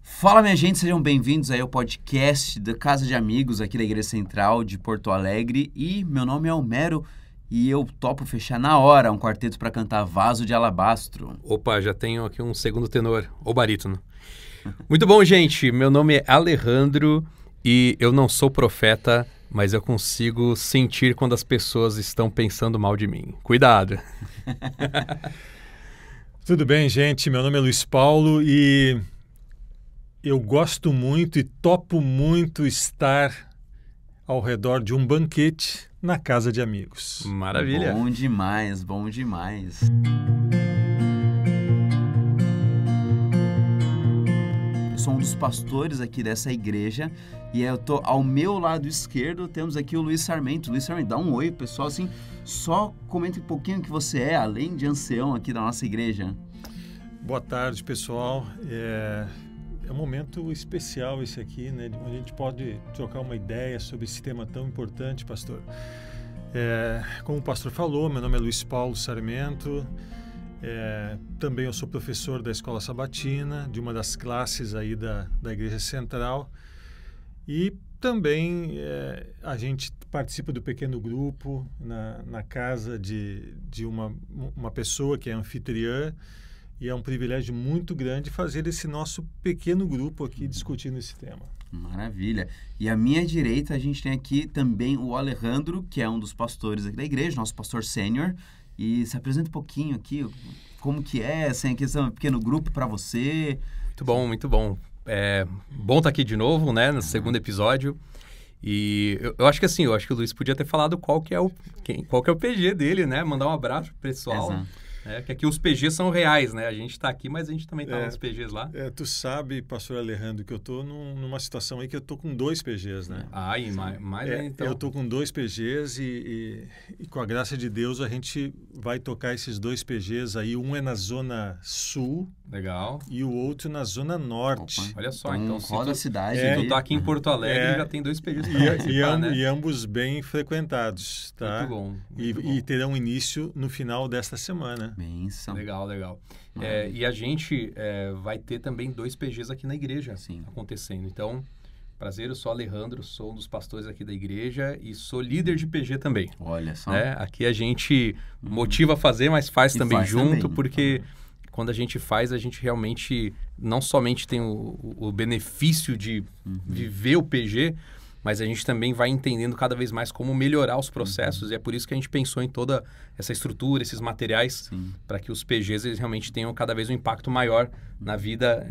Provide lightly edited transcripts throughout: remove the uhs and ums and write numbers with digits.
Fala, minha gente, sejam bem-vindos aí ao podcast da Casa de Amigos aqui da Igreja Central de Porto Alegre. E meu nome é Homero e eu topo fechar na hora um quarteto para cantar Vaso de Alabastro. Opa, já tenho aqui um segundo tenor, ou barítono. Muito bom, gente. Meu nome é Alejandro e eu não sou profeta, mas eu consigo sentir quando as pessoas estão pensando mal de mim. Cuidado. Tudo bem, gente? Meu nome é Luiz Paulo e eu gosto muito e topo muito estar ao redor de um banquete na casa de amigos. Maravilha. Bom demais, bom demais. Eu sou um dos pastores aqui dessa igreja e eu tô ao meu lado esquerdo, temos aqui o Luiz Sarmento. Luiz Sarmento, dá um oi, pessoal, assim, só comenta um pouquinho o que você é, além de ancião aqui da nossa igreja. Boa tarde, pessoal. É um momento especial esse aqui, né? Onde a gente pode trocar uma ideia sobre esse tema tão importante, pastor. Como o pastor falou, meu nome é Luiz Paulo Sarmento. Também eu sou professor da Escola Sabatina, de uma das classes aí da Igreja Central. E também a gente participa do pequeno grupo na casa de uma pessoa que é anfitriã. E é um privilégio muito grande fazer esse nosso pequeno grupo aqui discutindo esse tema. Maravilha. E à minha direita a gente tem aqui também o Alejandro, que é um dos pastores aqui da igreja, nosso pastor sênior. E se apresenta um pouquinho aqui, como que é, assim, a questão do pequeno grupo para você. Muito bom, muito bom. Bom estar aqui de novo, né, no segundo episódio. E eu acho que assim, eu acho que o Luiz podia ter falado qual que é o PG dele, né? Mandar um abraço pro pessoal. Exato. Que aqui os PGs são reais, né? A gente está aqui, mas a gente também está nos PGs lá. Tu sabe, pastor Alejandro, que eu estou numa situação aí que eu estou com 2 PGs, né? E mais então. Eu estou com 2 PGs e com a graça de Deus a gente vai tocar esses 2 PGs aí. Um é na Zona Sul. Legal. E o outro na Zona Norte. Opa, olha só, então roda a cidade. Se tu tá aqui em Porto Alegre, já tem 2 PGs para participar, né? E ambos bem frequentados, tá? Muito bom. E terão início no final desta semana. Benção. Legal. E a gente vai ter também 2 PGs aqui na igreja acontecendo. Então, prazer, eu sou Alejandro, sou um dos pastores aqui da igreja e sou líder de PG também. Olha só. Aqui a gente motiva a fazer, mas faz também junto, também. Porque quando a gente faz, a gente realmente não somente tem o benefício de viver o PG, mas a gente também vai entendendo cada vez mais como melhorar os processos. E é por isso que a gente pensou em toda essa estrutura, esses materiais, para que os PGs eles realmente tenham cada vez um impacto maior na vida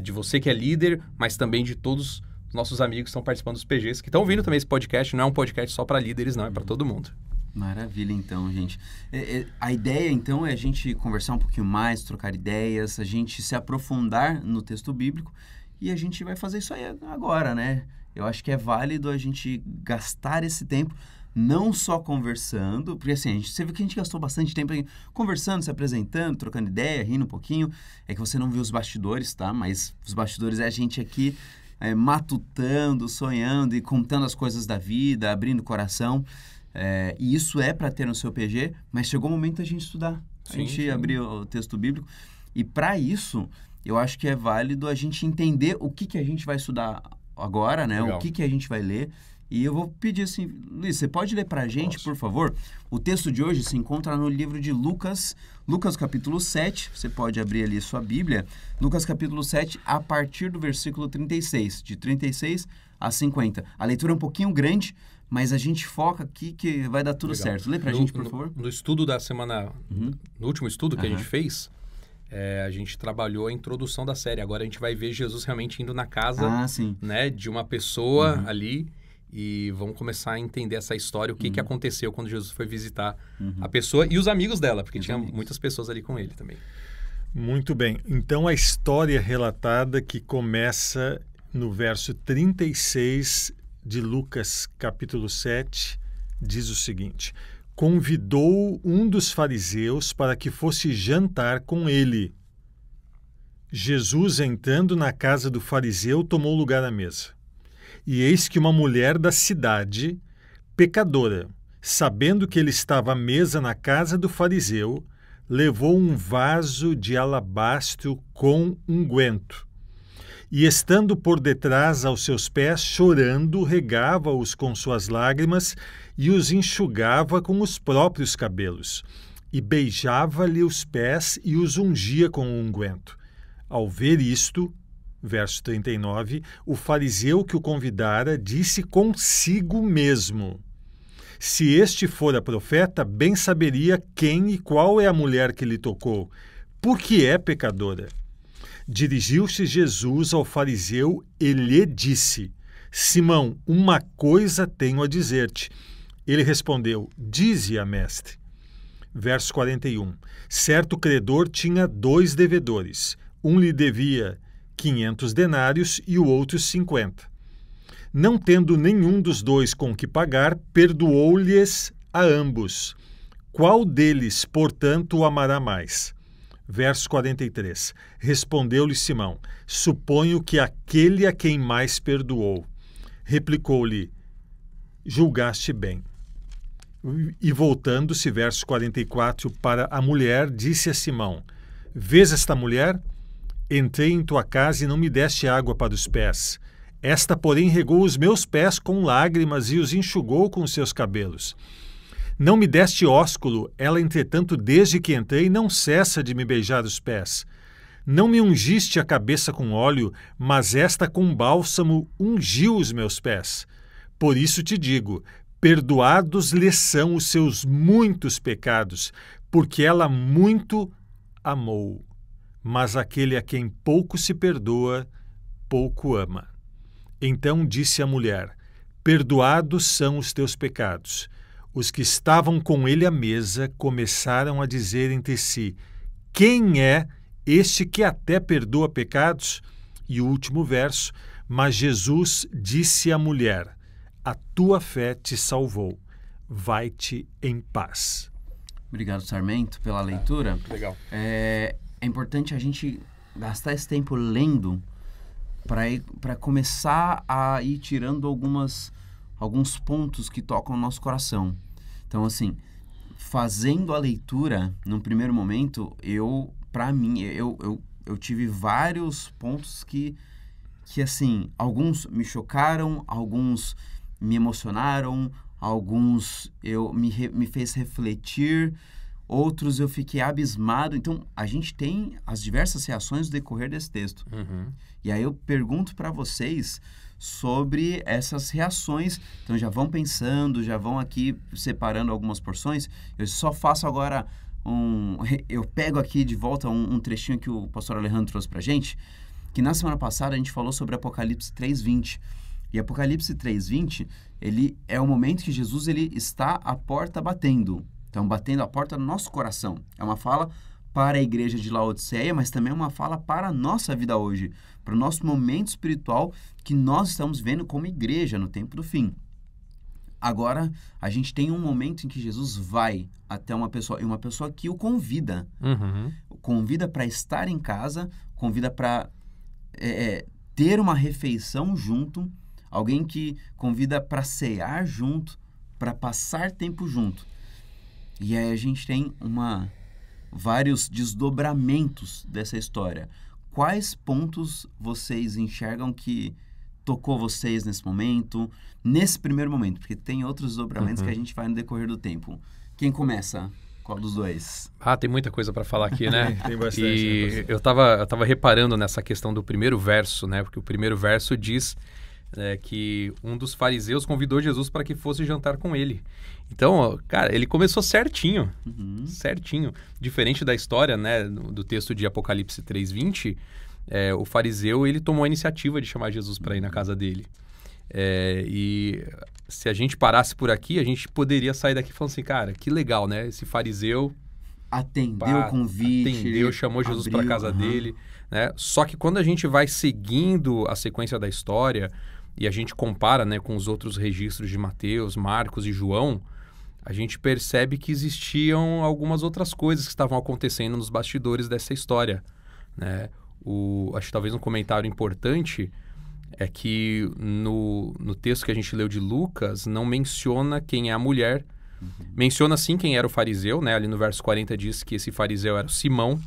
de você que é líder, mas também de todos os nossos amigos que estão participando dos PGs, que estão ouvindo também esse podcast. Não é um podcast só para líderes, não, é para todo mundo. Maravilha, então, gente. A ideia, então, é a gente conversar um pouquinho mais, trocar ideias, a gente se aprofundar no texto bíblico e a gente vai fazer isso aí agora, né? Eu acho que é válido a gente gastar esse tempo não só conversando, porque assim, você viu que a gente gastou bastante tempo conversando, se apresentando, trocando ideia, rindo um pouquinho. É que você não viu os bastidores, tá? Mas os bastidores é a gente aqui matutando, sonhando e contando as coisas da vida, abrindo o coração. E isso é para ter no seu PG, mas chegou o momento da gente estudar, a gente abrir o texto bíblico. E para isso, eu acho que é válido a gente entender o que a gente vai estudar agora, né? Legal. O que a gente vai ler. E eu vou pedir assim, Luiz, você pode ler para a gente, por favor? O texto de hoje se encontra no livro de Lucas, capítulo 7. Você pode abrir ali sua Bíblia. Lucas, capítulo 7, a partir do versículo 36, de 36 a 50. A leitura é um pouquinho grande, mas a gente foca aqui que vai dar tudo certo. Lê para a gente, por favor. No estudo da semana, no último estudo que a gente fez, a gente trabalhou a introdução da série. Agora a gente vai ver Jesus realmente indo na casa né, de uma pessoa ali e vamos começar a entender essa história, o que aconteceu quando Jesus foi visitar a pessoa e os amigos dela, porque tinha muitas pessoas ali com ele também. Muito bem. Então a história relatada que começa no verso 36 de Lucas, capítulo 7, diz o seguinte: convidou um dos fariseus para que fosse jantar com ele. Jesus, entrando na casa do fariseu, tomou lugar à mesa. E eis que uma mulher da cidade, pecadora, sabendo que ele estava à mesa na casa do fariseu, levou um vaso de alabastro com unguento E estando por detrás aos seus pés, chorando, regava-os com suas lágrimas e os enxugava com os próprios cabelos. E beijava-lhe os pés e os ungia com o unguento. Ao ver isto, verso 39, o fariseu que o convidara disse consigo mesmo: se este fora profeta, bem saberia quem e qual é a mulher que lhe tocou, porque é pecadora. Dirigiu-se Jesus ao fariseu e lhe disse: Simão, uma coisa tenho a dizer-te. Ele respondeu: dize-a, mestre. Verso 41. Certo credor tinha 2 devedores. Um lhe devia 500 denários e o outro 50. Não tendo nenhum dos 2 com que pagar, perdoou-lhes a ambos. Qual deles, portanto, o amará mais? Verso 43. Respondeu-lhe Simão: suponho que aquele a quem mais perdoou. Replicou-lhe: julgaste bem. E voltando-se, verso 44, para a mulher, disse a Simão: vês esta mulher? Entrei em tua casa e não me deste água para os pés. Esta, porém, regou os meus pés com lágrimas e os enxugou com os seus cabelos. Não me deste ósculo, ela, entretanto, desde que entrei, não cessa de me beijar os pés. Não me ungiste a cabeça com óleo, mas esta com bálsamo ungiu os meus pés. Por isso te digo, perdoados lhe são os seus muitos pecados, porque ela muito amou. Mas aquele a quem pouco se perdoa, pouco ama. Então disse a mulher: perdoados são os teus pecados. Os que estavam com ele à mesa começaram a dizer entre si: quem é este que até perdoa pecados? E o último verso: mas Jesus disse à mulher: a tua fé te salvou. Vai-te em paz. Obrigado, Sarmento, pela leitura. Legal. É importante a gente gastar esse tempo lendo para começar a ir tirando alguns pontos que tocam o nosso coração. Então, assim, fazendo a leitura, num primeiro momento, eu tive vários pontos que assim, alguns me chocaram, alguns me emocionaram, alguns me fez refletir, outros eu fiquei abismado. Então, a gente tem as diversas reações no decorrer desse texto. Uhum. E aí eu pergunto para vocês sobre essas reações. Então, já vão pensando, já vão aqui separando algumas porções. Eu só faço agora eu pego aqui de volta um trechinho que o pastor Alejandro trouxe para a gente, que na semana passada a gente falou sobre Apocalipse 3:20. E Apocalipse 3:20, ele é o momento que Jesus ele está à porta batendo. Então, batendo a porta no nosso coração. É uma fala para a igreja de Laodiceia, mas também é uma fala para a nossa vida hoje, para o nosso momento espiritual que nós estamos vivendo como igreja no tempo do fim. Agora, a gente tem um momento em que Jesus vai até uma pessoa, e uma pessoa que o convida. Uhum. Convida para estar em casa, convida para ter uma refeição junto, alguém que convida para cear junto, para passar tempo junto. E aí a gente tem vários desdobramentos dessa história. Quais pontos vocês enxergam que tocou vocês nesse momento, nesse primeiro momento? Porque tem outros desdobramentos que a gente vai no decorrer do tempo. Quem começa? Qual dos dois? Tem muita coisa para falar aqui, né? Tem bastante. E eu tava reparando nessa questão do primeiro verso, né? Porque o primeiro verso diz que um dos fariseus convidou Jesus para que fosse jantar com ele. Então, cara, ele começou certinho. Uhum. Certinho. Diferente da história, né? Do texto de Apocalipse 3:20, o fariseu, ele tomou a iniciativa de chamar Jesus para ir na casa dele. E se a gente parasse por aqui, a gente poderia sair daqui falando assim, cara, que legal, né? Esse fariseu atendeu o convite, chamou Jesus para casa dele, né? Só que quando a gente vai seguindo a sequência da história e a gente compara, né, com os outros registros de Mateus, Marcos e João, a gente percebe que existiam algumas outras coisas que estavam acontecendo nos bastidores dessa história, né? Acho que talvez um comentário importante é que no texto que a gente leu de Lucas, não menciona quem é a mulher. Uhum. Menciona sim quem era o fariseu, né? Ali no verso 40 diz que esse fariseu era o Simão.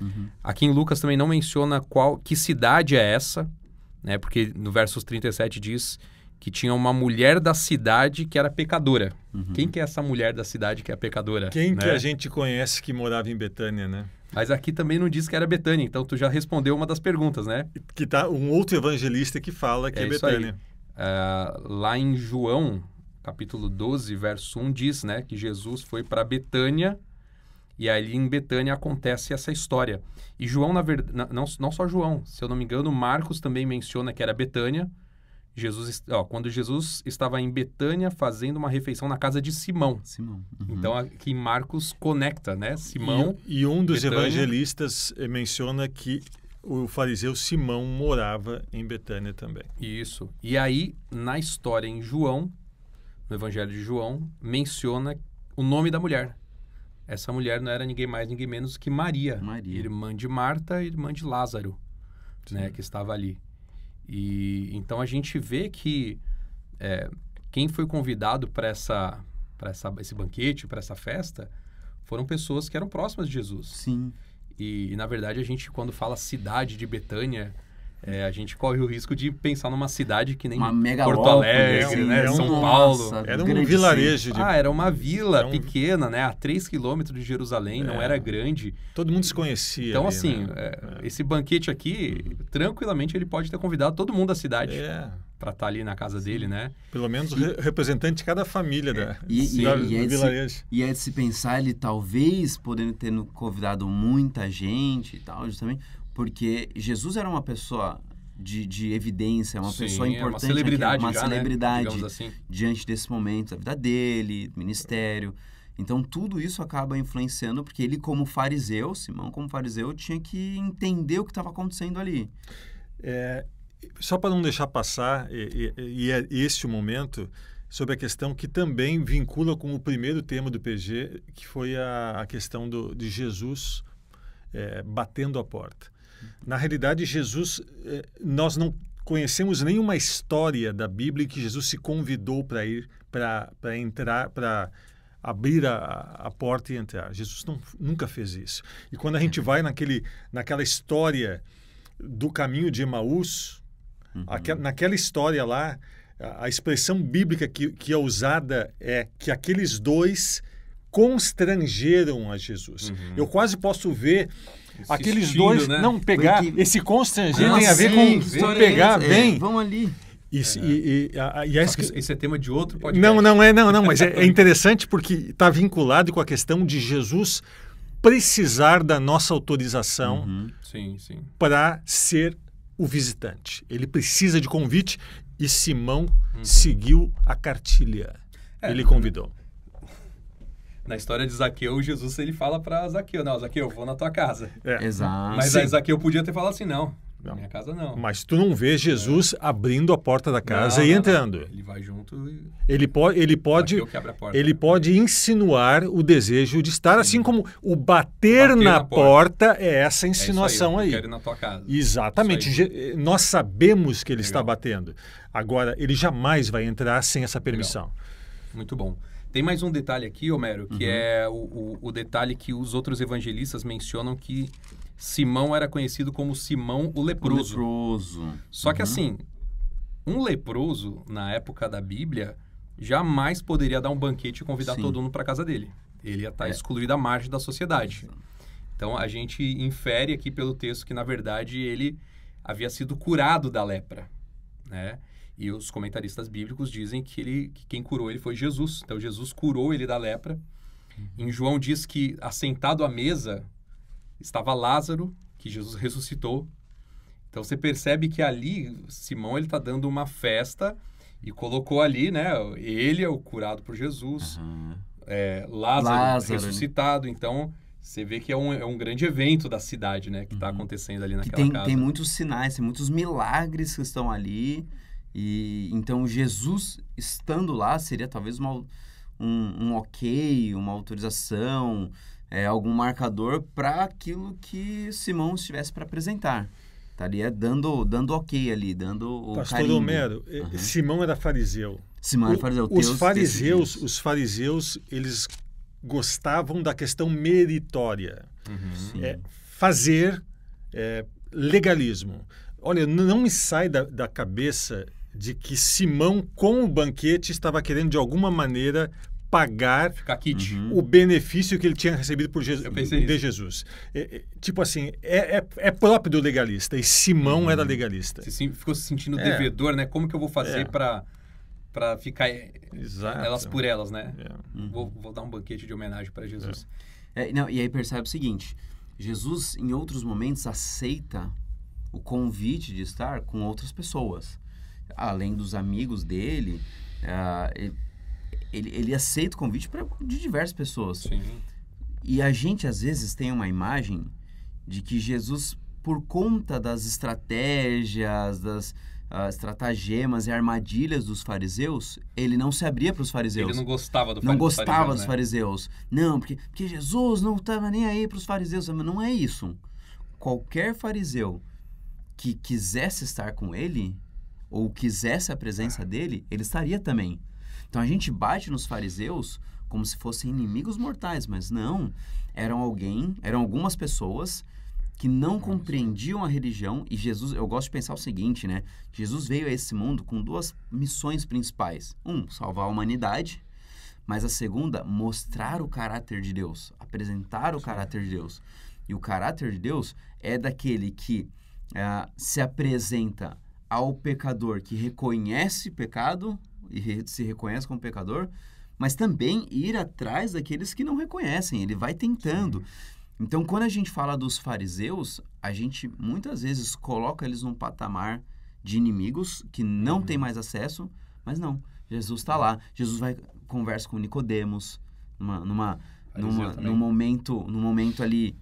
Uhum. Aqui em Lucas também não menciona que cidade é essa. né? Porque no versos 37 diz que tinha uma mulher da cidade que era pecadora. Quem que é essa mulher da cidade que é pecadora? Quem né? que a gente conhece que morava em Betânia, né? Mas aqui também não diz que era Betânia, então tu já respondeu uma das perguntas, né? Que tá um outro evangelista que fala que é isso aí. Betânia. Lá em João, capítulo 12, verso 1, diz, né, que Jesus foi para Betânia e ali em Betânia acontece essa história. E João, na verdade, não só João, se eu não me engano, Marcos também menciona que era Betânia. Quando Jesus estava em Betânia fazendo uma refeição na casa de Simão. Então aqui Marcos conecta, né? Simão. E um dos Betânia. evangelistas menciona que o fariseu Simão morava em Betânia também. Isso. E aí, na história em João, no Evangelho de João, menciona o nome da mulher. Essa mulher não era ninguém mais, ninguém menos que Maria. Irmã de Marta e irmã de Lázaro, né, que estava ali. E então a gente vê que quem foi convidado para esse banquete, para essa festa, foram pessoas que eram próximas de Jesus. Sim. E na verdade, a gente, quando fala cidade de Betânia, a gente corre o risco de pensar numa cidade que nem Porto Alegre, né? São Paulo. Era um vilarejo. Era uma vila pequena, né? A 3 quilômetros de Jerusalém, não era grande. Todo mundo se conhecia. Então, ali, assim, esse banquete aqui, tranquilamente, ele pode ter convidado todo mundo da cidade para estar ali na casa dele, né? Pelo menos representante de cada família do vilarejo. E é de se pensar, ele talvez podendo ter convidado muita gente e tal, justamente porque Jesus era uma pessoa de evidência, uma pessoa importante, uma celebridade, uma celebridade digamos assim, diante desse momento da vida dele, ministério. Então, tudo isso acaba influenciando, porque ele, como fariseu, Simão, como fariseu, tinha que entender o que estava acontecendo ali. Só para não deixar passar, e é esse o momento, sobre a questão que também vincula com o primeiro tema do PG, que foi a questão de Jesus batendo a porta. Na realidade, Jesus, nós não conhecemos nenhuma história da Bíblia que Jesus se convidou para ir, para entrar, para abrir a porta e entrar. Jesus nunca fez isso. E quando a gente vai naquela história do caminho de Emaús, naquela história lá, a expressão bíblica que é usada é que aqueles dois constrangeram a Jesus. Eu quase posso ver aqueles dois, né? Não, pegar, esse constranger tem a ver com pegar bem. Vamos ali. Esse é tema de outro podcast. Não, mas é interessante porque está vinculado com a questão de Jesus precisar da nossa autorização para ser o visitante. Ele precisa de convite e Simão seguiu a cartilha. Ele convidou. Na história de Zaqueu, Jesus ele fala para Zaqueu, não, Zaqueu, eu vou na tua casa. Exato. Mas aí Zaqueu podia ter falado assim, não, na minha casa não. Mas tu não vê Jesus abrindo a porta da casa e entrando. Ele vai junto e... Ele pode insinuar o desejo de estar, assim como o bater na porta é essa insinuação aí. Eu quero ir na tua casa. Exatamente. Nós sabemos que ele está batendo. Agora, ele jamais vai entrar sem essa permissão. Muito bom. Tem mais um detalhe aqui, Homero, que é o detalhe que os outros evangelistas mencionam que Simão era conhecido como Simão o leproso. Só que assim, um leproso, na época da Bíblia, jamais poderia dar um banquete e convidar todo mundo para casa dele. Ele ia estar excluído à margem da sociedade. Então, a gente infere aqui pelo texto que, na verdade, ele havia sido curado da lepra, né? E os comentaristas bíblicos dizem que quem curou ele foi Jesus. Então, Jesus curou ele da lepra. Em João diz que, assentado à mesa, estava Lázaro, que Jesus ressuscitou. Então, você percebe que ali, Simão ele está dando uma festa e colocou ali, né? Ele é o curado por Jesus. Lázaro ressuscitado. Então, você vê que é um grande evento da cidade, né? Que está acontecendo ali naquela casa. Tem muitos sinais, tem muitos milagres que estão ali. E então Jesus estando lá seria talvez um ok, uma autorização, algum marcador para aquilo que Simão estivesse para apresentar. Estaria dando ok ali, dando o Pastor carimbo. Homero, Simão era fariseu. Simão era fariseu. Os fariseus, eles gostavam da questão meritória. Fazer legalismo. olha, não me sai da cabeça de que Simão, com o banquete, estava querendo, de alguma maneira, pagar Ficar kit. o benefício que ele tinha recebido por Eu pensei nisso. Jesus. Tipo assim, é próprio do legalista, e Simão era legalista. Ficou se sentindo devedor, né? Como que eu vou fazer para ficar Exato. elas por elas, né? É. Vou dar um banquete de homenagem para Jesus. Não, e aí percebe o seguinte, Jesus, em outros momentos, aceita o convite de estar com outras pessoas. Além dos amigos dele, ele aceita o convite de diversas pessoas. Sim. E a gente, às vezes, tem uma imagem de que Jesus, por conta das estratégias, das estratagemas e armadilhas dos fariseus, ele não se abria para os fariseus. Ele não gostava Não gostava dos né? fariseus. Não, porque Jesus não estava nem aí para os fariseus. Mas não é isso. Qualquer fariseu que quisesse estar com ele, ou quisesse a presença dele, ele estaria também. Então a gente bate nos fariseus como se fossem inimigos mortais, mas não. Eram algumas pessoas que não compreendiam a religião. E Jesus, eu gosto de pensar o seguinte, né? Jesus veio a esse mundo com duas missões principais. Salvar a humanidade, mas a segunda, mostrar o caráter de Deus, apresentar o caráter de Deus. E o caráter de Deus é daquele que se apresenta ao pecador que reconhece pecado e se reconhece como pecador, mas também ir atrás daqueles que não reconhecem. Ele vai tentando. Então, quando a gente fala dos fariseus, a gente muitas vezes coloca eles num patamar de inimigos que não tem mais acesso, mas não. Jesus está lá. Jesus conversa com Nicodemos num momento ali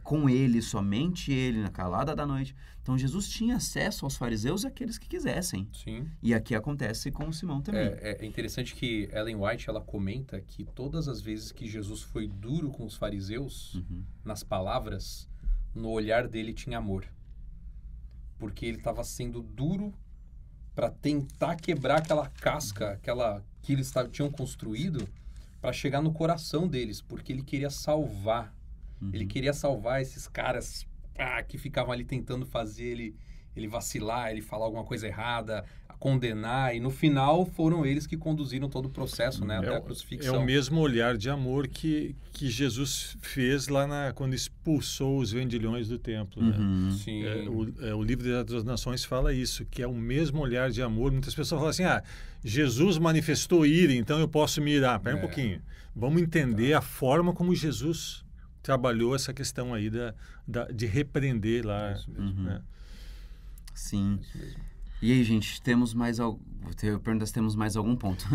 com ele, somente ele, na calada da noite. Então, Jesus tinha acesso aos fariseus e àqueles que quisessem. Sim. E aqui acontece com o Simão também. É interessante que Ellen White, ela comenta que todas as vezes que Jesus foi duro com os fariseus, nas palavras, no olhar dele tinha amor. Porque ele estava sendo duro para tentar quebrar aquela casca, que eles tinham construído, para chegar no coração deles, porque ele queria salvar. Ele queria salvar esses caras que ficavam ali tentando fazer ele vacilar, ele falar alguma coisa errada, condenar, e no final foram eles que conduziram todo o processo, né, até a crucifixão. É o mesmo olhar de amor que Jesus fez lá quando expulsou os vendilhões do templo. Né? Sim. O livro das Nações fala isso, que é o mesmo olhar de amor. Muitas pessoas falam assim, Jesus manifestou ira, então eu posso me irar. Pera um pouquinho. Vamos entender a forma como Jesus trabalhou essa questão aí de repreender lá. Isso mesmo. Né? Sim. Isso mesmo. E aí, gente, temos mais algum... Eu pergunto se temos mais algum ponto.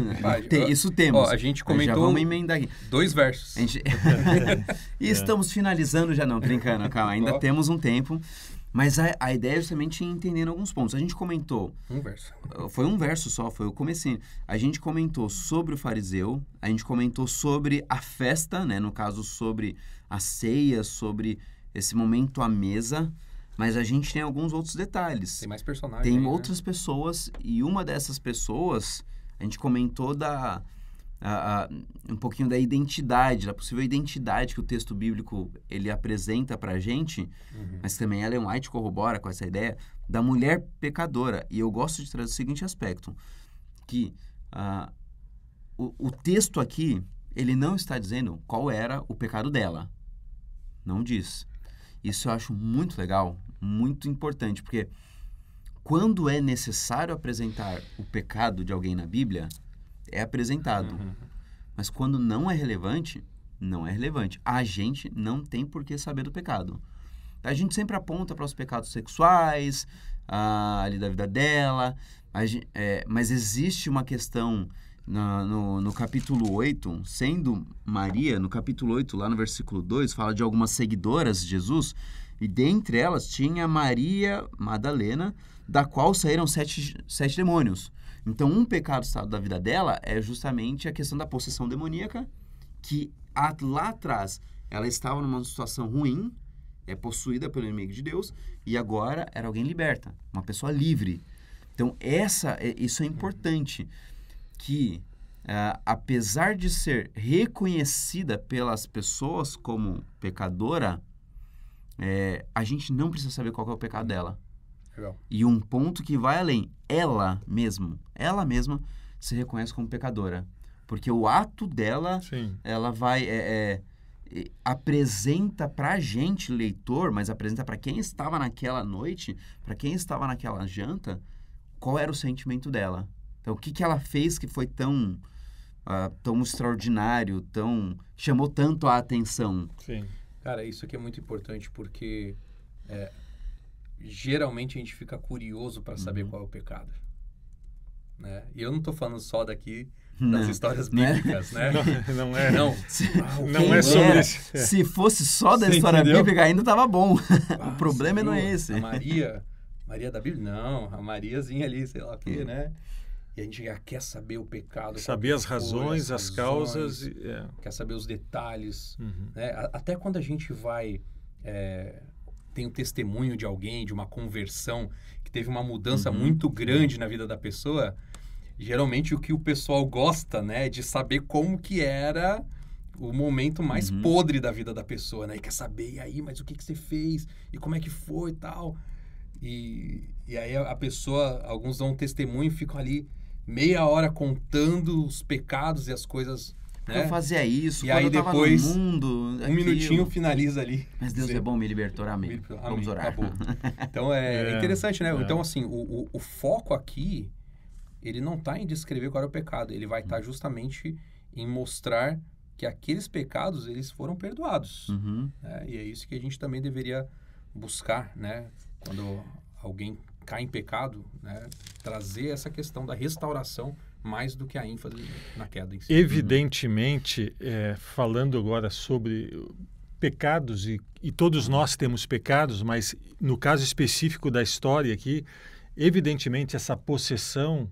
Isso Ó, temos. a gente comentou já vamos emendar aqui. 2 versos. E estamos finalizando já, não, brincando, calma. Ainda temos um tempo. Mas a ideia é justamente entendendo alguns pontos. A gente comentou... Um verso. Foi um verso só, foi o comecinho. A gente comentou sobre o fariseu, a gente comentou sobre a festa, né? No caso, sobre a ceia, sobre esse momento à mesa... Mas a gente tem alguns outros detalhes. Tem mais personagens. Tem outras pessoas, e uma dessas pessoas, a gente comentou um pouquinho da identidade, da possível identidade que o texto bíblico ele apresenta pra gente, mas também Ellen White corrobora com essa ideia da mulher pecadora. E eu gosto de trazer o seguinte aspecto, que o texto aqui, ele não está dizendo qual era o pecado dela. Não diz. Isso eu acho muito legal, muito importante, porque quando é necessário apresentar o pecado de alguém na Bíblia, é apresentado. Mas quando não é relevante, não é relevante. A gente não tem por que saber do pecado. A gente sempre aponta para os pecados sexuais, ali da vida dela, mas existe uma questão... No capítulo 8, sendo Maria, no capítulo 8, lá no versículo 2, fala de algumas seguidoras de Jesus, e dentre elas tinha Maria Madalena, da qual saíram 7 demônios. Então, um pecado estado da vida dela é justamente a questão da possessão demoníaca, que lá atrás ela estava numa situação ruim, possuída pelo inimigo de Deus, e agora era alguém liberta, uma pessoa livre. Então, isso é importante, que apesar de ser reconhecida pelas pessoas como pecadora, a gente não precisa saber qual é o pecado dela. Legal. E um ponto que vai além. Ela mesma se reconhece como pecadora. Porque o ato dela, Sim. ela vai... apresenta pra gente, leitor, mas apresenta para quem estava naquela noite, para quem estava naquela janta, qual era o sentimento dela. Então, o que ela fez que foi tão extraordinário, chamou tanto a atenção. Sim. Cara, isso aqui é muito importante porque geralmente a gente fica curioso para saber qual é o pecado. Né? E eu não estou falando só daqui das histórias bíblicas, né? Não é. Não, Não é sobre isso. Se fosse só da Você história entendeu? bíblica, ainda tava bom. O problema não é esse. A Maria da Bíblia? Não, a Mariazinha ali, sei lá o quê, né? E a gente já quer saber o pecado. Saber as razões, as causas. Quer saber os detalhes. Uhum. Né? Até quando a gente vai... tem um testemunho de alguém, de uma conversão, que teve uma mudança muito grande na vida da pessoa, geralmente o que o pessoal gosta, né? De saber como que era o momento mais podre da vida da pessoa, né? E quer saber, e aí, mas o que você fez? E como é que foi e tal? E aí a pessoa, alguns dão um testemunho e ficam ali meia hora contando os pecados e as coisas, né? Eu fazia isso, e quando aí eu tava depois, no mundo, um minutinho finaliza ali. Mas Deus é bom, me libertou, amém. Vamos orar. Acabou. Então, é interessante, né? Então, assim, o foco aqui, ele não está em descrever qual era o pecado. Ele vai estar justamente em mostrar que aqueles pecados, eles foram perdoados. Né? E é isso que a gente também deveria buscar, né? Quando alguém cai em pecado, né? Trazer essa questão da restauração mais do que a ênfase na queda em si. Evidentemente, falando agora sobre pecados, e todos nós temos pecados, mas no caso específico da história aqui, evidentemente essa possessão,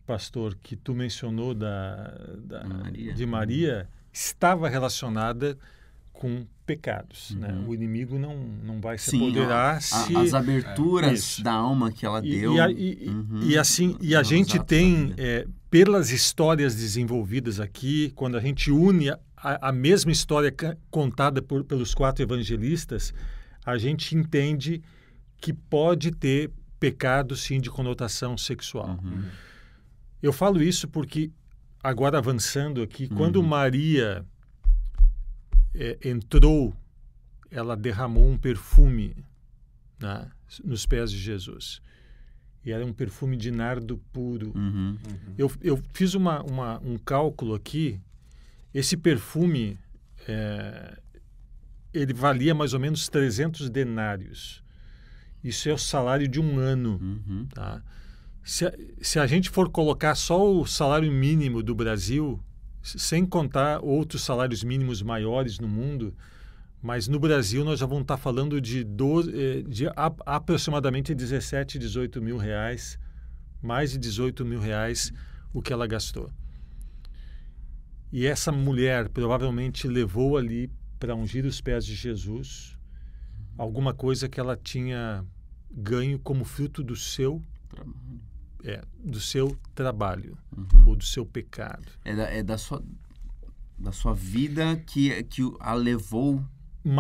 pastor, que tu mencionou de Maria, estava relacionada com pecados. Né? O inimigo não vai se apoderar se... As aberturas da alma que ela deu. E a gente tem, pelas histórias desenvolvidas aqui, quando a gente une a mesma história contada pelos 4 evangelistas, a gente entende que pode ter pecado, sim, de conotação sexual. Eu falo isso porque, agora avançando aqui, quando Maria entrou, ela derramou um perfume, né, nos pés de Jesus. E era um perfume de nardo puro. Eu fiz um cálculo aqui. Esse perfume, ele valia mais ou menos 300 denários. Isso é o salário de um ano. Tá? Se a gente for colocar só o salário mínimo do Brasil, sem contar outros salários mínimos maiores no mundo, mas no Brasil nós já vamos estar falando de aproximadamente 17, 18 mil reais, mais de 18 mil reais o que ela gastou. E essa mulher provavelmente levou ali para ungir os pés de Jesus alguma coisa que ela tinha ganho como fruto do seu trabalho ou do seu pecado. Da sua vida que a levou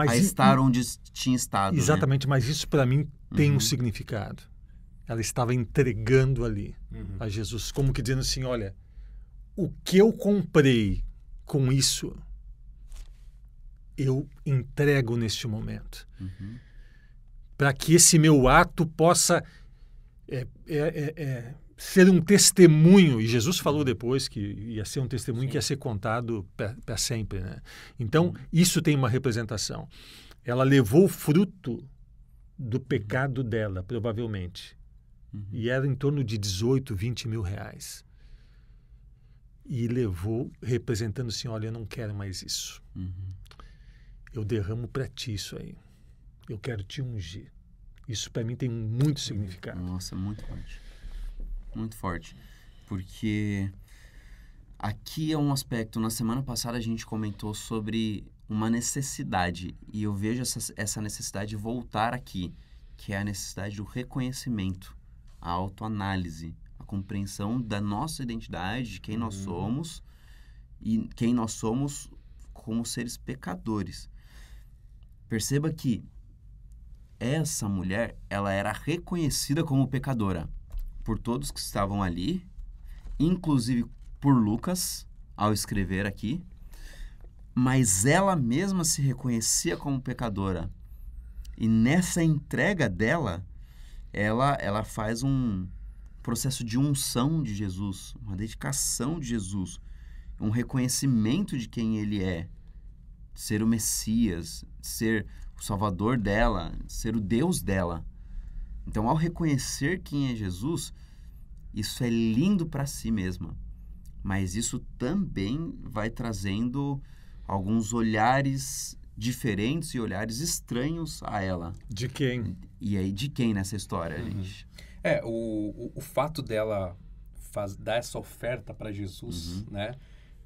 a estar onde tinha estado. Exatamente, né? mas isso para mim tem um significado. Ela estava entregando ali a Jesus, como que dizendo assim, olha, o que eu comprei com isso, eu entrego neste momento. Para que esse meu ato possa ser um testemunho, e Jesus falou depois que ia ser um testemunho que ia ser contado para sempre. Né? Então, isso tem uma representação. Ela levou o fruto do pecado dela, provavelmente. E era em torno de 18, 20 mil reais. E levou representando assim, olha, eu não quero mais isso. Eu derramo para ti isso aí. Eu quero te ungir. Isso para mim tem muito significado. Nossa, muito forte. Muito forte. Porque aqui é um aspecto, na semana passada a gente comentou sobre uma necessidade, e eu vejo essa necessidade voltar aqui, que é a necessidade do reconhecimento, a autoanálise, a compreensão da nossa identidade, de quem nós somos, e quem nós somos como seres pecadores. Perceba que essa mulher, ela era reconhecida como pecadora por todos que estavam ali, inclusive por Lucas, ao escrever aqui, mas ela mesma se reconhecia como pecadora. E nessa entrega dela, ela faz um processo de unção de Jesus, uma dedicação de Jesus, um reconhecimento de quem ele é, ser o Messias, ser o Salvador dela, ser o Deus dela. Então, ao reconhecer quem é Jesus, isso é lindo para si mesma, mas isso também vai trazendo alguns olhares diferentes e olhares estranhos a ela. De quem? E aí, de quem nessa história, gente? O fato dela dar essa oferta para Jesus, né?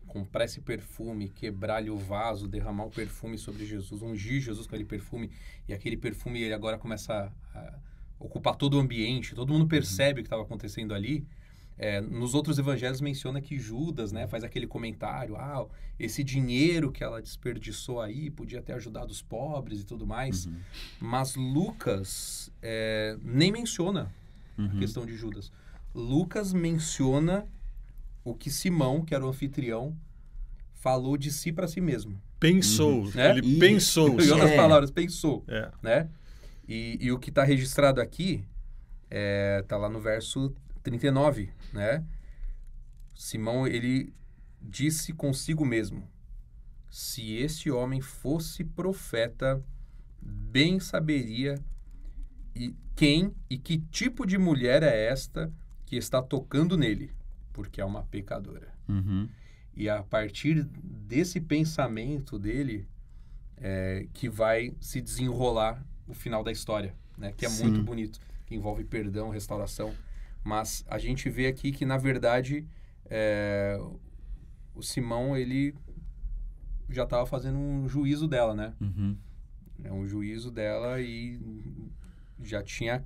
Comprar esse perfume, quebrar-lhe o vaso, derramar o perfume sobre Jesus, ungir Jesus com aquele perfume, e aquele perfume ele agora começa a ocupar todo o ambiente, todo mundo percebe o que estava acontecendo ali. Nos outros evangelhos menciona que Judas, né, faz aquele comentário, esse dinheiro que ela desperdiçou aí podia ter ajudado os pobres e tudo mais, mas Lucas nem menciona a questão de Judas. Lucas menciona o que Simão, que era o anfitrião, falou de si para si mesmo. Pensou, Né? ele pensou. Em outras palavras, pensou. É. Né? E o que está registrado aqui está lá no verso 39, né? Simão, ele disse consigo mesmo: se este homem fosse profeta, bem saberia quem e que tipo de mulher é esta que está tocando nele, porque é uma pecadora. E a partir desse pensamento dele que vai se desenrolar o final da história, né? Que é muito bonito, que envolve perdão, restauração. Mas a gente vê aqui que, na verdade, o Simão, ele já estava fazendo um juízo dela, né? Um juízo dela e já tinha,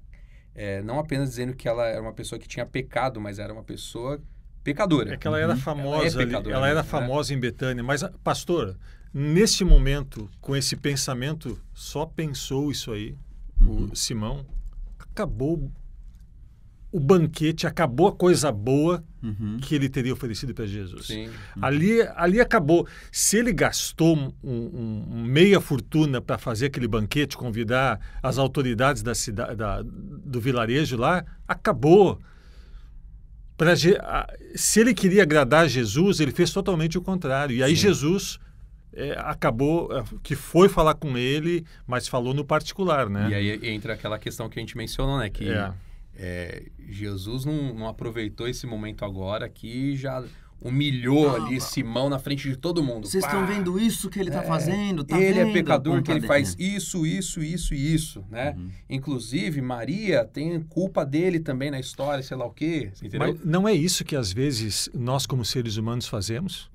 não apenas dizendo que ela era uma pessoa que tinha pecado, mas era uma pessoa pecadora. É que ela era famosa, ela era famosa em Betânia. Mas, pastor, nesse momento, com esse pensamento, só pensou isso aí, o Simão, acabou o banquete, acabou a coisa boa que ele teria oferecido para Jesus. Sim. Ali acabou. Se ele gastou meia fortuna para fazer aquele banquete, convidar as autoridades da cidade, do vilarejo lá, acabou. Se ele queria agradar a Jesus, ele fez totalmente o contrário. E aí Jesus acabou, que foi falar com ele, mas falou no particular, né? E aí entra aquela questão que a gente mencionou, né? Que Jesus não aproveitou esse momento agora que já humilhou ali Simão na frente de todo mundo. Vocês estão vendo isso que ele está fazendo? Tá ele vendo? é pecador, que ele faz isso, né? Inclusive, Maria tem culpa dele também na história, sei lá o quê. Entendeu? Mas não é isso que às vezes nós como seres humanos fazemos?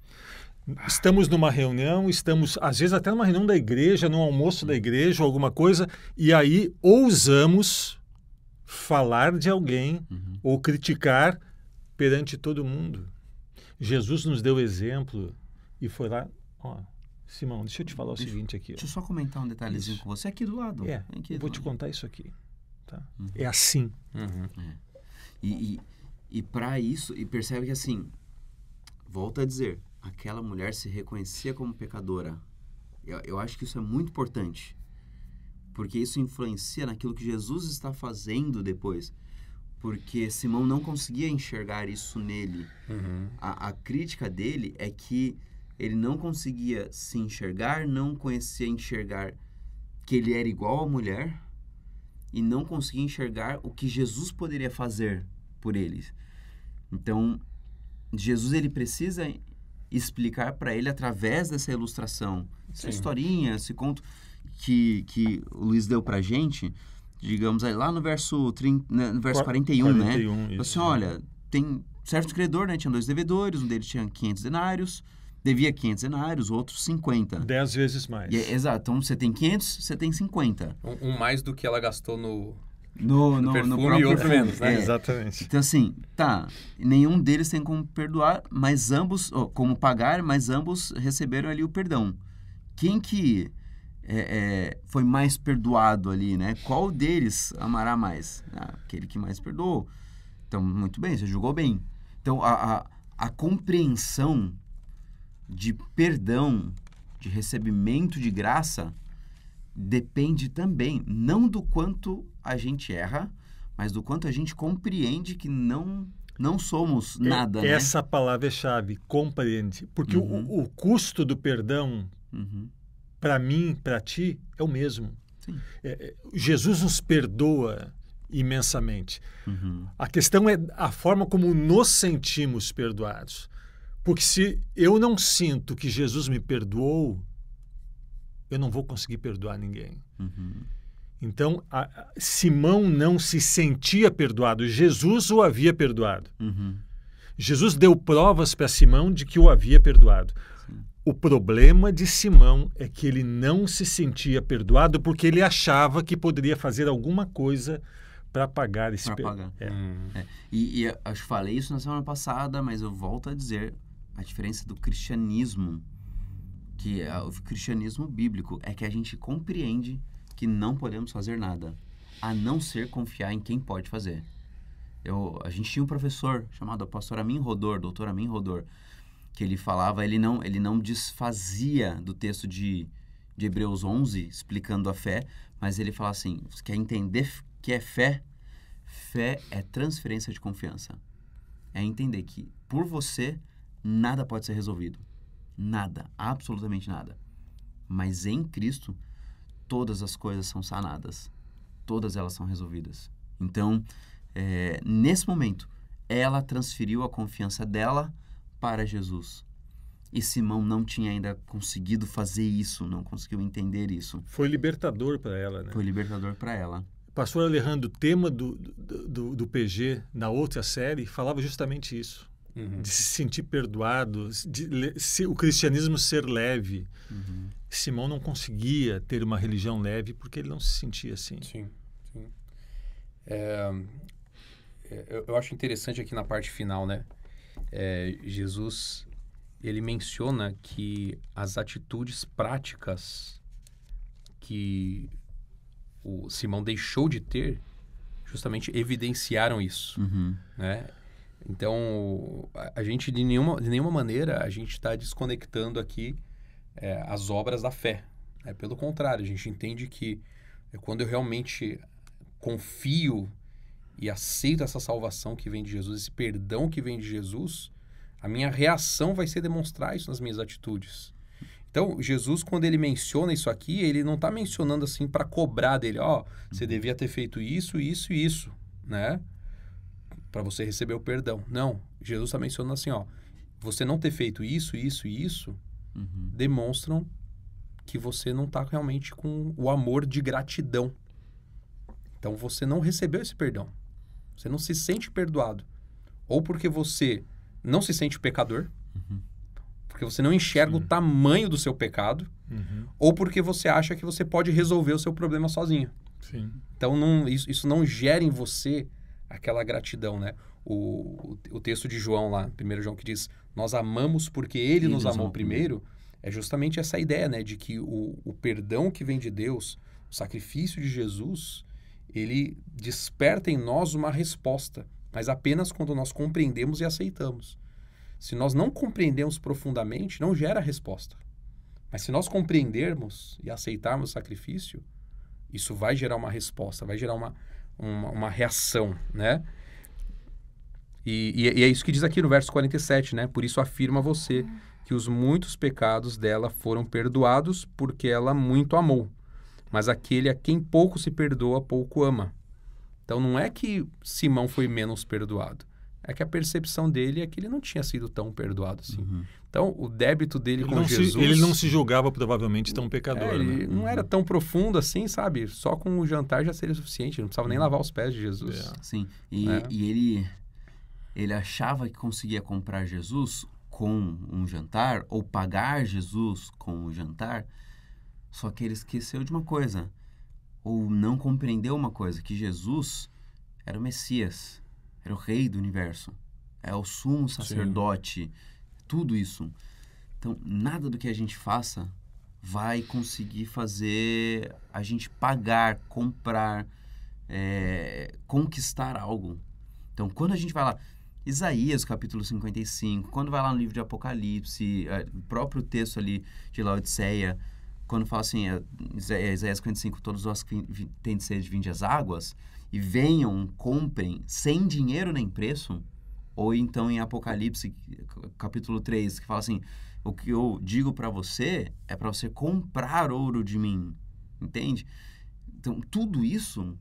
Estamos numa reunião, estamos às vezes até numa reunião da igreja, num almoço da igreja ou alguma coisa, e aí ousamos falar de alguém ou criticar perante todo mundo. Jesus nos deu exemplo e foi lá, Simão, deixa eu te falar o seguinte aqui. Deixa eu só comentar um detalhezinho com você aqui do lado. Eu vou te contar isso aqui. Tá? É assim. E para isso, e percebe que assim, volto a dizer, aquela mulher se reconhecia como pecadora. Eu acho que isso é muito importante, porque isso influencia naquilo que Jesus está fazendo depois. Porque Simão não conseguia enxergar isso nele. A crítica dele é que ele não conseguia se enxergar, não conhecia enxergar que ele era igual à mulher e não conseguia enxergar o que Jesus poderia fazer por eles. Então, Jesus ele precisa explicar para ele através dessa ilustração, essa historinha, esse conto que o Luiz deu para a gente, digamos aí, lá no verso 41, né? Isso. Assim, olha, tem certo credor, né? Tinha 2 devedores, um deles tinha 500 denários, devia 500 denários, o outro 50. 10 vezes mais. Exato, então você tem 500, você tem 50. Um mais do que ela gastou no perfume e outro menos, né? Exatamente. Então assim, nenhum deles tem como perdoar, mas ambos, como pagar, mas ambos receberam ali o perdão. Quem que foi mais perdoado ali, né? Qual deles amará mais? Aquele que mais perdoou. Então, muito bem, você julgou bem. Então, a compreensão de perdão, de recebimento de graça, depende também, não do quanto a gente erra, mas do quanto a gente compreende que não somos nada, né? Essa palavra é chave, compreende. Porque o custo do perdão, para mim, para ti, é o mesmo. Sim. Jesus nos perdoa imensamente. A questão é a forma como nos sentimos perdoados. Porque se eu não sinto que Jesus me perdoou, eu não vou conseguir perdoar ninguém. Então, Simão não se sentia perdoado. Jesus o havia perdoado. Jesus deu provas para Simão de que o havia perdoado. Sim. O problema de Simão é que ele não se sentia perdoado porque ele achava que poderia fazer alguma coisa para pagar esse perdão. E acho que falei isso na semana passada, mas eu volto a dizer a diferença do cristianismo, que é o cristianismo bíblico, é que a gente compreende que não podemos fazer nada, a não ser confiar em quem pode fazer. A gente tinha um professor chamado pastor Amin Rodor, doutor Amin Rodor, que ele falava, ele não desfazia do texto de Hebreus 11, explicando a fé, mas ele fala assim, você quer entender o que é fé? Fé é transferência de confiança. É entender que por você nada pode ser resolvido. Nada, absolutamente nada. Mas em Cristo, todas as coisas são sanadas. Todas elas são resolvidas. Então, nesse momento, ela transferiu a confiança dela para Jesus. E Simão não tinha ainda conseguido fazer isso, não conseguiu entender isso. Foi libertador para ela, né? Foi libertador para ela. Pastor Alejandro, o tema do PG, na outra série, falava justamente isso. De se sentir perdoado, o cristianismo ser leve. Simão não conseguia ter uma religião leve porque ele não se sentia assim. Sim. Eu acho interessante aqui na parte final, né? Jesus, ele menciona que as atitudes práticas que o Simão deixou de ter justamente evidenciaram isso, né? Então, a gente, de nenhuma maneira, a gente está desconectando aqui as obras da fé. Pelo contrário, a gente entende que quando eu realmente confio e aceito essa salvação que vem de Jesus, esse perdão que vem de Jesus, a minha reação vai ser demonstrar isso nas minhas atitudes. Então, Jesus, quando ele menciona isso aqui, ele não está mencionando assim para cobrar dele, você devia ter feito isso, isso e isso, né? Para você receber o perdão. Não, Jesus está mencionando assim, você não ter feito isso, isso e isso, demonstram que você não está realmente com o amor de gratidão. Então, você não recebeu esse perdão. Você não se sente perdoado. Ou porque você não se sente pecador, porque você não enxerga o tamanho do seu pecado, ou porque você acha que você pode resolver o seu problema sozinho. Sim. Então, isso não gera em você aquela gratidão, né? O texto de João lá, 1 João, que diz, nós amamos porque ele nos amou primeiro, é justamente essa ideia, né? De que o perdão que vem de Deus, o sacrifício de Jesus, ele desperta em nós uma resposta, mas apenas quando nós compreendemos e aceitamos. Se nós não compreendemos profundamente, não gera resposta. Mas se nós compreendermos e aceitarmos o sacrifício, isso vai gerar uma resposta, vai gerar uma reação, né? E é isso que diz aqui no verso 47, né? Por isso afirma você que os muitos pecados dela foram perdoados porque ela muito amou. Mas aquele a quem pouco se perdoa, pouco ama. Então não é que Simão foi menos perdoado. É que a percepção dele é que ele não tinha sido tão perdoado assim. Então o débito dele com Jesus... Ele não se julgava provavelmente tão pecador. Ele né? não era tão profundo assim, sabe? Só com o jantar já seria suficiente. Não precisava nem lavar os pés de Jesus. Sim. E ele achava que conseguia comprar Jesus com um jantar ou pagar Jesus com um jantar. Só que ele esqueceu de uma coisa, ou não compreendeu uma coisa, que Jesus era o Messias, era o rei do universo, é o sumo sacerdote, tudo isso. Então, nada do que a gente faça vai conseguir fazer a gente pagar, comprar, conquistar algo. Então, quando a gente vai lá, Isaías, capítulo 55, quando vai lá no livro de Apocalipse, o próprio texto ali de Laodiceia, quando fala assim, Isaías 55, todos os que têm de sede, vinde às águas, e venham, comprem, sem dinheiro nem preço, ou então em Apocalipse, capítulo 3, que fala assim, o que eu digo para você é para você comprar ouro de mim, entende? Então, tudo isso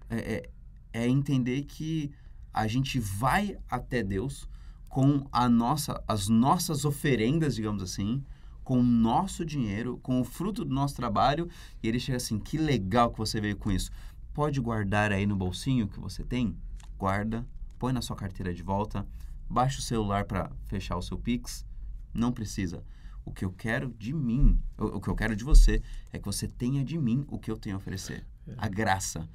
é entender que a gente vai até Deus com as nossas oferendas, digamos assim, com o nosso dinheiro, com o fruto do nosso trabalho, e ele chega assim, que legal que você veio com isso. Pode guardar aí no bolsinho que você tem? Guarda, põe na sua carteira de volta, baixa o celular para fechar o seu Pix. Não precisa. O que eu quero de mim, o que eu quero de você, é que você tenha de mim o que eu tenho a oferecer. A graça.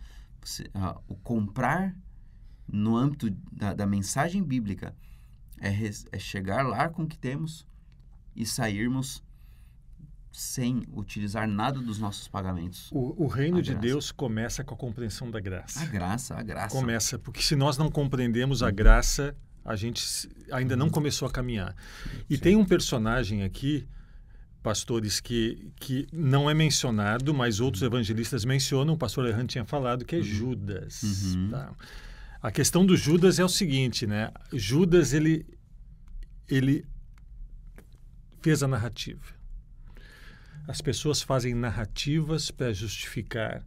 O comprar no âmbito da mensagem bíblica é chegar lá com o que temos e sairmos sem utilizar nada dos nossos pagamentos. O reino de Deus começa com a compreensão da graça. A graça. Começa, porque se nós não compreendemos a graça, a gente ainda não começou a caminhar. E tem um personagem aqui, pastores, que não é mencionado, mas outros evangelistas mencionam, o pastor Erran tinha falado, que é Judas. Tá? A questão do Judas é o seguinte, né? Judas, ele fez a narrativa. As pessoas fazem narrativas para justificar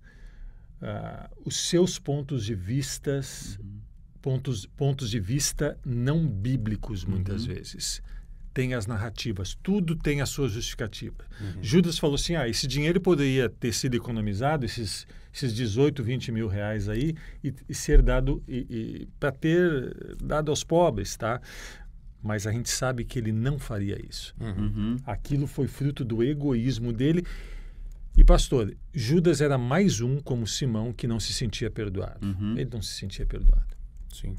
os seus pontos de vista, pontos de vista não bíblicos, muitas vezes. Tem as narrativas, tudo tem a sua justificativa. Judas falou assim, esse dinheiro poderia ter sido economizado, esses 18, 20 mil reais aí, e ser dado, para ter dado aos pobres, tá? Mas a gente sabe que ele não faria isso. Aquilo foi fruto do egoísmo dele. E, pastor, Judas era mais um, como Simão, que não se sentia perdoado. Ele não se sentia perdoado. Sim.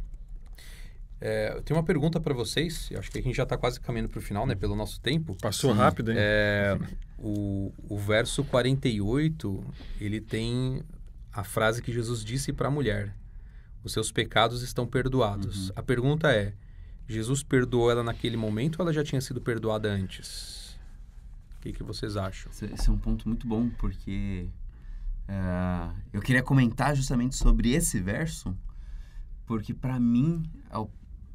Eu tenho uma pergunta para vocês. Eu acho que a gente já está quase caminhando para o final, né? Pelo nosso tempo. Passou rápido, hein? O verso 48, ele tem a frase que Jesus disse para a mulher. Os seus pecados estão perdoados. A pergunta é, Jesus perdoou ela naquele momento ou ela já tinha sido perdoada antes? O que vocês acham? Esse é um ponto muito bom, porque eu queria comentar justamente sobre esse verso, porque para mim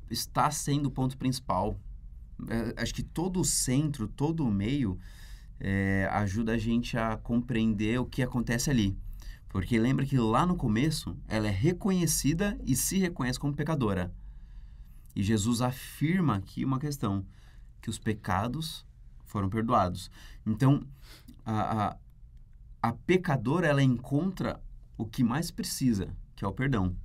está sendo o ponto principal. Acho que todo o centro, todo o meio ajuda a gente a compreender o que acontece ali. Porque lembra que lá no começo ela é reconhecida e se reconhece como pecadora. E Jesus afirma aqui uma questão, que os pecados foram perdoados. Então, a pecadora, ela encontra o que mais precisa, que é o perdão.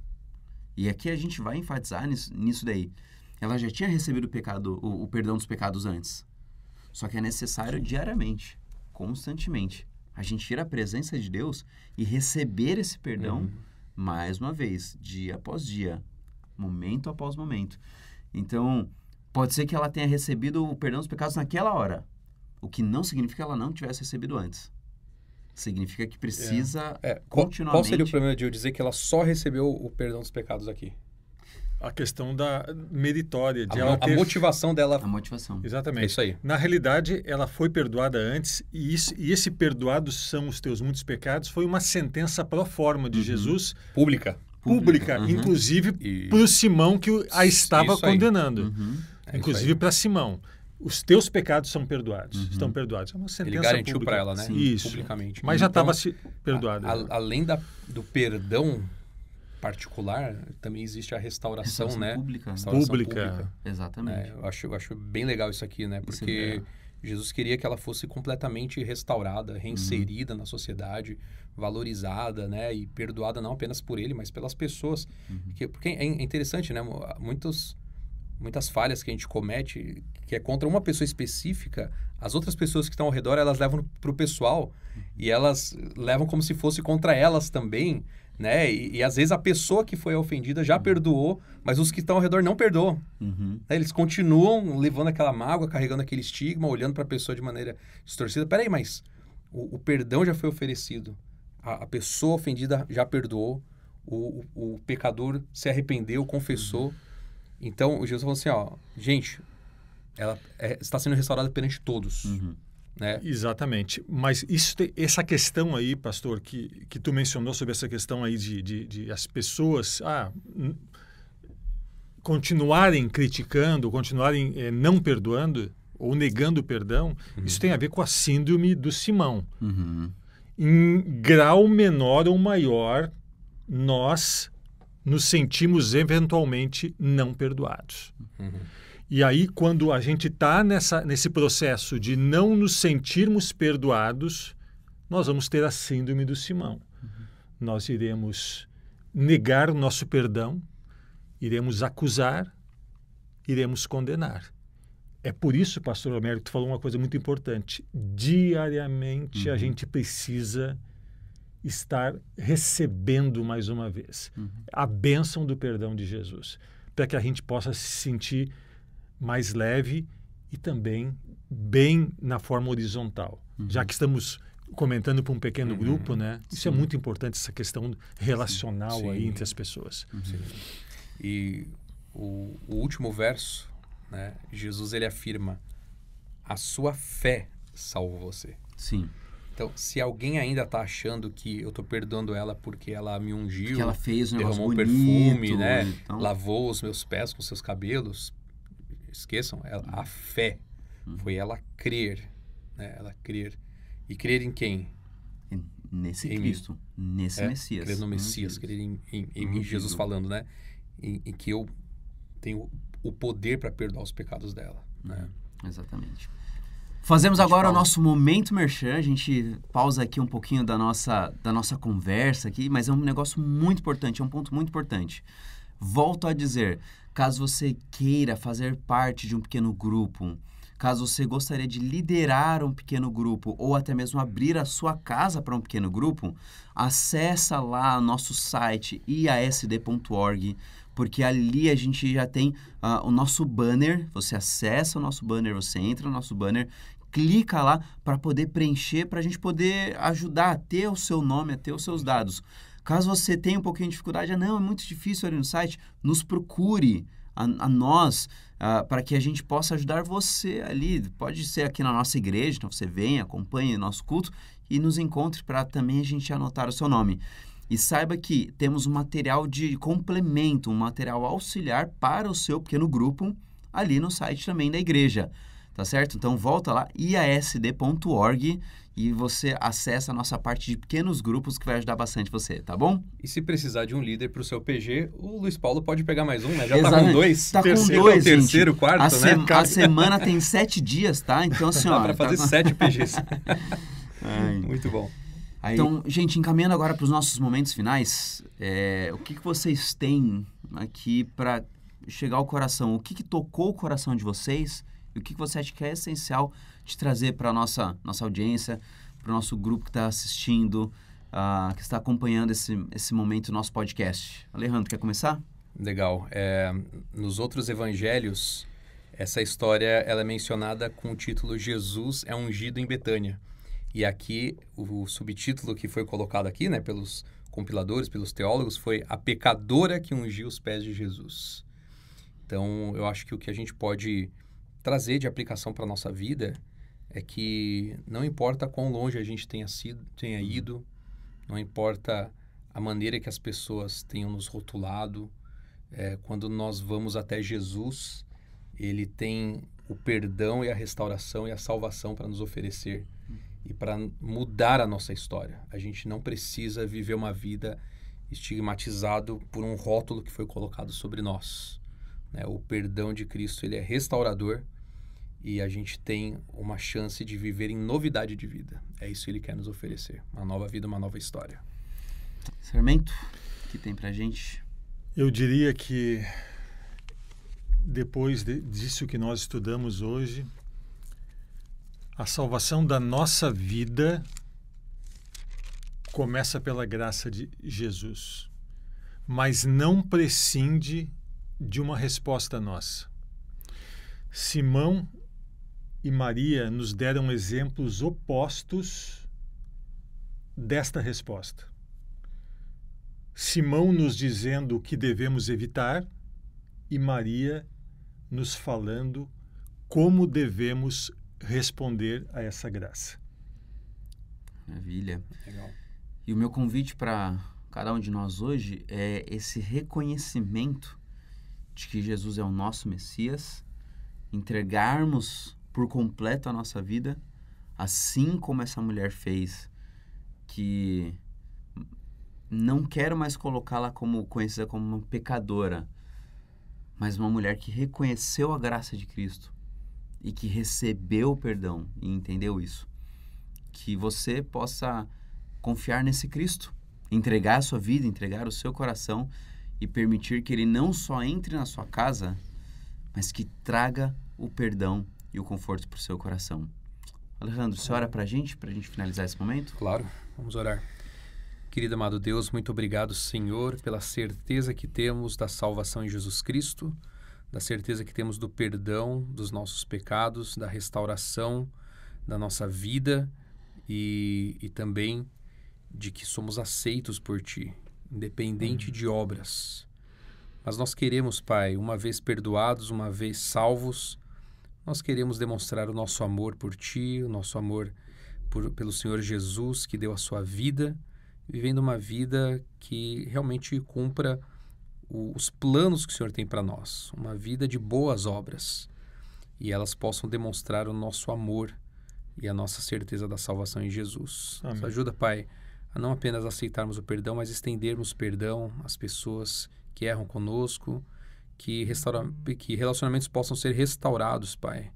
E aqui a gente vai enfatizar nisso daí. Ela já tinha recebido o perdão dos pecados antes. Só que é necessário diariamente, constantemente, a gente ir à presença de Deus e receber esse perdão mais uma vez, dia após dia, momento após momento. Então, pode ser que ela tenha recebido o perdão dos pecados naquela hora, o que não significa que ela não tivesse recebido antes. Significa que precisa continuamente... Qual seria o problema de eu dizer que ela só recebeu o perdão dos pecados aqui? A questão da meritória. A motivação dela. A motivação. Exatamente. É isso aí. Na realidade, ela foi perdoada antes e esse perdoados são os teus muitos pecados foi uma sentença pro forma de Jesus. Pública. Inclusive para o Simão que a estava condenando. Inclusive para Simão. Os teus pecados são perdoados. Estão perdoados. É uma sentença. Ele garantiu para ela, né? Isso. Publicamente. Mas já estava perdoada. Além do perdão particular, também existe a restauração, né? Pública. Exatamente. Eu acho bem legal isso aqui, né? Porque Jesus queria que ela fosse completamente restaurada, reinserida na sociedade, valorizada, né? E perdoada não apenas por ele, mas pelas pessoas. Porque é interessante, né? Muitas falhas que a gente comete, que é contra uma pessoa específica, as outras pessoas que estão ao redor, elas levam para o pessoal e elas levam como se fosse contra elas também, né? E às vezes a pessoa que foi ofendida já perdoou, mas os que estão ao redor não perdoam. Eles continuam levando aquela mágoa, carregando aquele estigma, olhando para a pessoa de maneira distorcida. Peraí, mas O perdão já foi oferecido. A pessoa ofendida já perdoou. O pecador se arrependeu, confessou. Então, Jesus falou assim, ó, gente, ela está sendo restaurada perante todos. Né? Exatamente. Mas essa questão aí, pastor, que tu mencionou sobre essa questão aí de as pessoas continuarem criticando, continuarem não perdoando ou negando o perdão, isso tem a ver com a síndrome do Simão. Em grau menor ou maior, nós nos sentimos eventualmente não perdoados. E aí, quando a gente está nesse processo de não nos sentirmos perdoados, nós vamos ter a síndrome do Simão. Nós iremos negar o nosso perdão, iremos acusar, iremos condenar. É por isso, pastor Homero, que tu falou uma coisa muito importante. Diariamente a gente precisa estar recebendo mais uma vez a bênção do perdão de Jesus, para que a gente possa se sentir mais leve e também bem na forma horizontal. Já que estamos comentando para um pequeno grupo, né? Isso é muito importante, essa questão relacional aí entre as pessoas. E o último verso, né? Jesus ele afirma: a sua fé salvou você. Sim. Então, se alguém ainda está achando que eu estou perdoando ela porque ela me ungiu, que ela fez um negócio derramou bonito, perfume, né? Então... lavou os meus pés com seus cabelos, esqueçam, a fé foi ela crer, né? Ela crer. E crer em quem? Nesse Cristo, nesse Messias. Crer no Messias, crer em mim, Jesus falando, né? Em que eu tenho o poder para perdoar os pecados dela, né? Exatamente. Fazemos agora o nosso momento merchan. A gente pausa aqui um pouquinho da nossa conversa aqui, mas é um negócio muito importante, é um ponto muito importante. Volto a dizer, caso você queira fazer parte de um pequeno grupo, caso você gostaria de liderar um pequeno grupo ou até mesmo abrir a sua casa para um pequeno grupo, acessa lá nosso site iasd.org, porque ali a gente já tem o nosso banner. Você acessa o nosso banner, você entra no nosso banner, clica lá para poder preencher, para a gente poder ajudar a ter o seu nome, a ter os seus dados. Caso você tenha um pouquinho de dificuldade, não, é muito difícil ali no site, nos procure a nós, para que a gente possa ajudar você ali. Pode ser aqui na nossa igreja, então você vem, acompanhe o nosso culto e nos encontre para também a gente anotar o seu nome. E saiba que temos um material de complemento, um material auxiliar para o seu pequeno grupo ali no site também da igreja, tá certo? Então volta lá, iasd.org, e você acessa a nossa parte de pequenos grupos, que vai ajudar bastante você, tá bom? E se precisar de um líder para o seu PG, o Luiz Paulo pode pegar mais um, né? Já Exatamente. tá com dois. Tá terceiro, com dois, terceiro, gente. quarto, né? A semana tem 7 dias, tá? Então, assim, dá ó... para fazer 7 PGs. Muito bom. Aí... Então, gente, encaminhando agora para os nossos momentos finais, o que vocês têm aqui para chegar ao coração? O que tocou o coração de vocês? E o que você acha que é essencial de trazer para a nossa audiência, para o nosso grupo que está assistindo, que está acompanhando esse momento do nosso podcast? Alejandro, quer começar? Legal. Nos outros evangelhos, essa história ela é mencionada com o título Jesus é ungido em Betânia. E aqui, o subtítulo que foi colocado aqui, né, pelos compiladores, pelos teólogos, foi a pecadora que ungiu os pés de Jesus. Então, eu acho que o que a gente pode trazer de aplicação para a nossa vida é que não importa quão longe a gente tenha ido, não importa a maneira que as pessoas tenham nos rotulado, quando nós vamos até Jesus, ele tem o perdão e a restauração e a salvação para nos oferecer e para mudar a nossa história. A gente não precisa viver uma vida estigmatizado por um rótulo que foi colocado sobre nós, né? O perdão de Cristo, ele é restaurador, e a gente tem uma chance de viver em novidade de vida. É isso que ele quer nos oferecer. Uma nova vida, uma nova história. Sarmento, o que tem pra gente? Eu diria que depois disso que nós estudamos hoje, a salvação da nossa vida começa pela graça de Jesus, mas não prescinde de uma resposta nossa. Simão e Maria nos deram exemplos opostos desta resposta. Simão nos dizendo o que devemos evitar e Maria nos falando como devemos responder a essa graça. Maravilha. Legal. E o meu convite para cada um de nós hoje é esse reconhecimento de que Jesus é o nosso Messias, entregarmos por completo a nossa vida, assim como essa mulher fez, que não quero mais colocá-la como conhecida como uma pecadora, mas uma mulher que reconheceu a graça de Cristo e que recebeu o perdão e entendeu isso. Que você possa confiar nesse Cristo, entregar a sua vida, entregar o seu coração e permitir que Ele não só entre na sua casa, mas que traga o perdão e o conforto para o seu coração. Alejandro, você ora para a gente finalizar esse momento? Claro, vamos orar. Querido amado Deus, muito obrigado, Senhor, pela certeza que temos da salvação em Jesus Cristo, da certeza que temos do perdão dos nossos pecados, da restauração da nossa vida e também de que somos aceitos por Ti, independente de obras. Mas nós queremos, Pai, uma vez perdoados, uma vez salvos, nós queremos demonstrar o nosso amor por Ti, o nosso amor pelo Senhor Jesus, que deu a sua vida, vivendo uma vida que realmente cumpra os planos que o Senhor tem para nós, uma vida de boas obras, e elas possam demonstrar o nosso amor e a nossa certeza da salvação em Jesus. Amém. Nos ajuda, Pai, a não apenas aceitarmos o perdão, mas estendermos perdão às pessoas que erram conosco, que relacionamentos possam ser restaurados, Pai,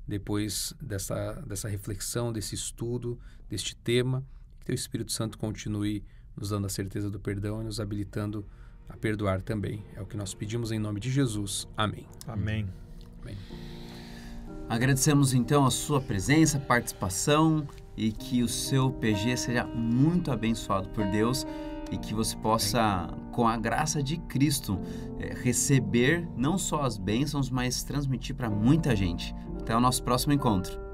depois dessa reflexão, desse estudo, deste tema. Que Teu Espírito Santo continue nos dando a certeza do perdão e nos habilitando a perdoar também. É o que nós pedimos em nome de Jesus. Amém. Amém. Amém. Agradecemos então a sua presença, participação e que o seu PG seja muito abençoado por Deus e que você possa, com a graça de Cristo, receber não só as bênçãos, mas transmitir para muita gente. Até o nosso próximo encontro.